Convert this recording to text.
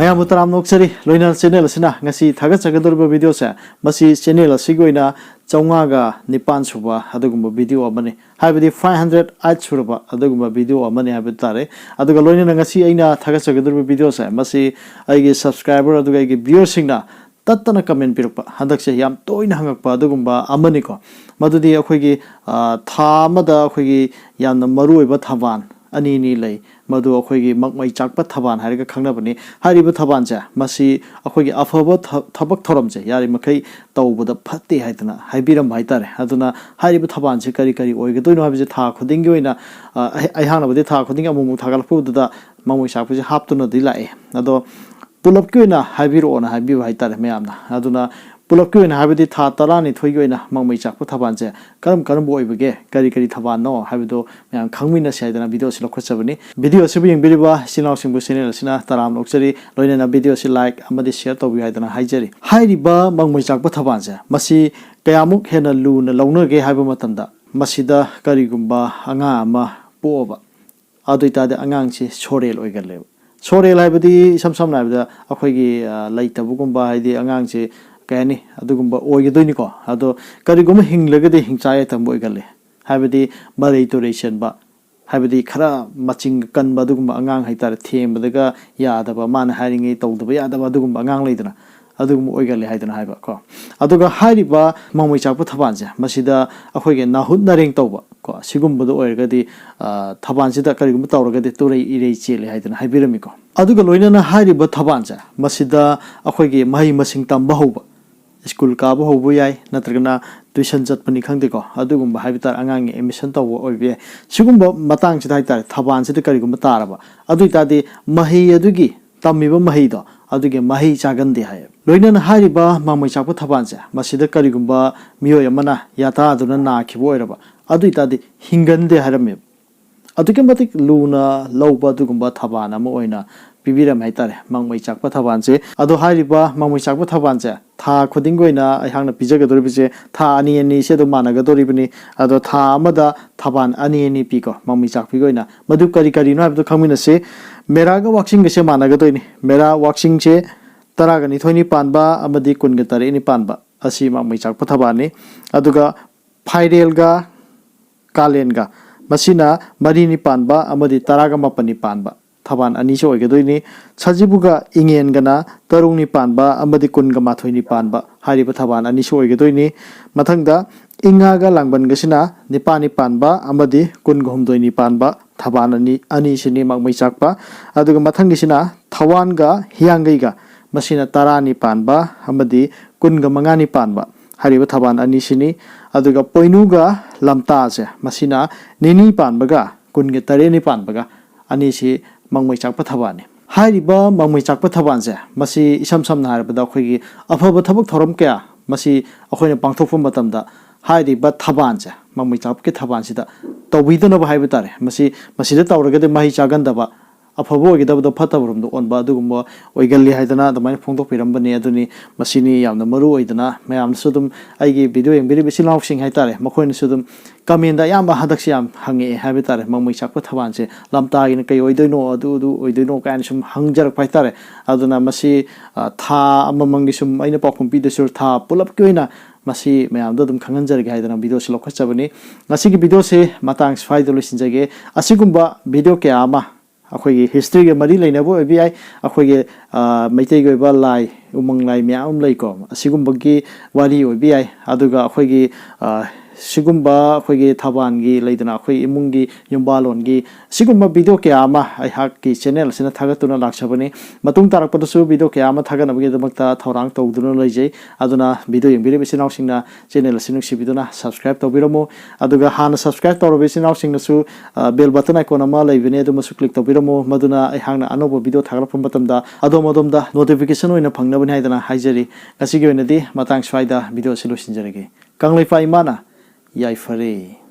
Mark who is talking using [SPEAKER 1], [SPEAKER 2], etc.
[SPEAKER 1] Maya Mutaram Noxeri, Loina channel Sina, Nasi Tagasagadurba video sa, Masi channel Sigoina, Chongaga, Nipan Suba, Adagumba video of money. Have the 500 Suba, Adagumba video of money habitare, Adagaloina Nasi Aina Tagasagadurba video sa, Masi I get subscriber, Adagay viewer signa. Tatana comment pirupa handakshe yam toina hangakpa adugumba amaniko madudi akhoi tha amada akhoi yamna maru oiba thaban ani ni lei madu akhoi makmai chakpa thaban hariga khangnabani hariba thaban ja masi akhoi afaba thabak thoram je yari makai tawbuda phatte haidana haibiram haitare aduna hariba thaban je kari kari oigadoino habije tha khudingi oina ai hanabade tha khudingi amumu thagalpuda mamoi sakpu je haptuna dilai ado Pulap Kuna Habiro on Habi Haita Mayamna, Aduna Pulap Kuna Habidi Tatarani Toyona, Mamma Chaputabanze, Karam Karamboy Bege, Karikari Tabano, Habido, and Kamina said and a video Silokosavani, video Sibian Biliba, Sinasing Busina, Sina, Taram Luxury, Loina video she like Amadi Shirt of Yadana Hijeri. Heidi Ba, Mamma Chaputabanze, Masi Kayamuk Hena Loon, Lonoge Habimatanda, Masida, Karigumba, Angama, Boba, Aduita the Anganchi, Chorel Oigale. Sorry, Libody, some Labda, Akogi, later Bugumba, the Angansi, Gani, Adugumba, or Yadunico, Ado, Karigum Hing Legade Hingsayat and Boigale. Have the Mari iteration, but have the Kara matching Kan Badugumba Angang Hitar team, but the guy, Yadaba man hiding it all the way at the Badugumba Angang later. Adugum Oigale Hidden Hiba. Aduga Haiba, Mamuchaputabanza, Masida, Akogi, Nahud Naring Toba. Sigumbu Oigadi, Tabanzida Karigum Tauragadi Ture Ire Chile Hidden Hibiramico. Aduga Loina Hariba Tabanza, Masida, Akogi, Mahi Masing Tambahoba, School Cabo Hobuyai, Natragana, Tuition Zatpanikandico, Adugum Habitat Angang, emission Tower Oivia, Sigumba Matang Chitaita, Tabanzi the Karigum Taraba, Adutadi, Mahi Adugi, Tamiba Mahido. Aduge Mahi Chagandi Hai. Loinan Hariba, Mamma Chaputabanza, Masida Karigumba, Mio Yamana, Yata Dunana Kiboiraba, Aduitadi, Hingande Haramib. Adukimatic Luna, Loba Dugumba Tabana, Moina, Piviram Haitare, Mamma Chaputabanze, Adu Hariba, Mamma Chaputabanza, Ta Kodingoina, I hang a Pijagadoribize, Ta Ani and Shedumana Gadoribini, Ado Ta Amada, Taban Ani and Pico, Mamma Chapigoina, Maduka Ricarino have to come in and say, Meraga watching the Shamanagadoini, Mera watching che, Taragani, Tony Panba, Amadi Kungatari, any Panba, Asima Michak Patabani, Aduga, Pidelga, Kalenga, Masina, Marini Panba, Amadi Taragama Pani Panba, Taban Anisho Gadoini, Sajibuga, Ingengana, Taruni Panba, Amadi Kungama Tony Panba, Hariba Taban Anisho Gadoini, Matanga, Ingaga Langban Gasina, Nipani Panba, Amadi Kungomdoini Panba, Tabanani, Anishini Magmachakpa, Aduga Matangisina, Tawanga, Hiangaiga, Masina Tarani Panba, Amadi Kunga Mangani Panba, Hariba Taban Anishini, Aduga Poinuga, Lamtaze, Masina, Nini Panbaga, Kungetareni Panbaga, Anishi Magmachakpa Tabani. Hariba Magmachakpa Tabanze, Masi Isam Harabada Kwigi, Apabatabak Toromkea, Masi Akoina Pangtofum Batamda. Heidi but Tabanza, Mamachapke Tabansida, Tawidon of Hibitare, Masida Tauragade Mahi Chagandaba, a Pavogi of the Patavum, the one Badugumba, Oigali Haidana, the Mind Ponto Pirambani Aduni, Masini, and the Maru Idana, Mayam Sudum, I gave video and very busy laughing Haitare, Makoin Sudum, come in the Yamba Hadaxiam, Hangi Habitare, Mamachapa Tabanse, Lamta in Kay Oidono, Oidono, and some Hangjar Paitare, Aduna Masi, Ta Amamangisum, in a pop computer, Ta, pull up Guina. Masi mayam dodum khanganjar ga idana video se lokhachabani ngasi gi video se matang sfai do lisin jage asigumba video ke ama akhoi history ge mari leina bo abi akhoi ge meitei ge ba lai umang lai myam lai ko asigumba gi wali obi aduga akhoi ge Sigumba, Hogi Tabangi, Ladana, Hui Mungi, Yumbalongi, Sigumba video Kiama, I haki channel, Senatatuna Lakshabani, Matung Tarapasu video Kiama, Taganabia the Makta, Torang, Togduna Lej, Aduna, video in Bibisin Oxina, channel Sinuxi Biduna, subscribe to Biromo, Aduga Han, subscribe to Bisin Oxing Su, Bill Button Iconamala, Venedumus click to Biromo, Maduna, I hang another video Tagapum Batamda, Adomodumda, notification in a Pangnaban Hijeri, Asigo in the day, Matang Swida, video solution Jerege. Kanglify Mana. Yai Fare.